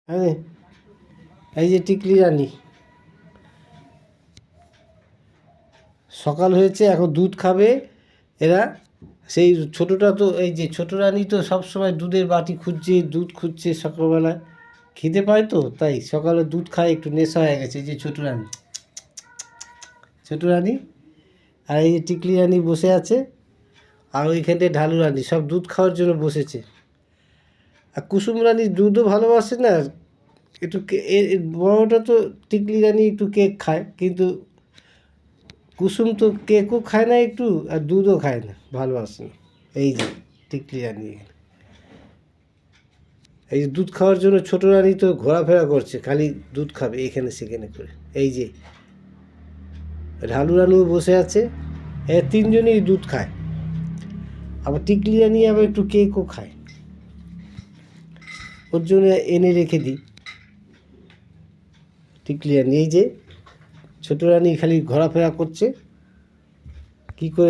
হ্যাঁ, এই যে টিকলি রানী সকাল হয়েছে, এখন দুধ খাবে এরা। সেই ছোটোটা তো, এই যে ছোটো রানী তো সবসময় দুধের বাটি খুঁজছে, দুধ খুঁজছে সকালবেলায়, খিদে পায় তো তাই সকালে দুধ খায়, একটু নেশা হয়ে গেছে। এই যে ছোটো রানী, ছোটো রানী, আর এই যে টিকলি রানী বসে আছে, আর ওইখানে ঢালু রানী, সব দুধ খাওয়ার জন্য বসেছে। আর কুসুম রানী দুধও ভালোবাসে না একটু, বড়োটা তো টিকলি রানী একটু কেক খায়, কিন্তু কুসুম তো কেকও খায় না একটু, আর দুধও খায় না, ভালোবাসে না। এই যে টিকলি রানী এখানে, এই যে দুধ খাওয়ার জন্য ছোটো রানী তো ঘোরাফেরা করছে, খালি দুধ খাবে এখানে সেখানে করে। এই যে ঢালু রানীও বসে আছে, এ তিনজনেই দুধ খায়, আবার টিকলি রানী আবার একটু কেকও খায়, ওর জন্য এনে রেখে দিই টিকলি রানী। এই যে ছোটো রানী খালি ঘোরাফেরা করছে, কী করে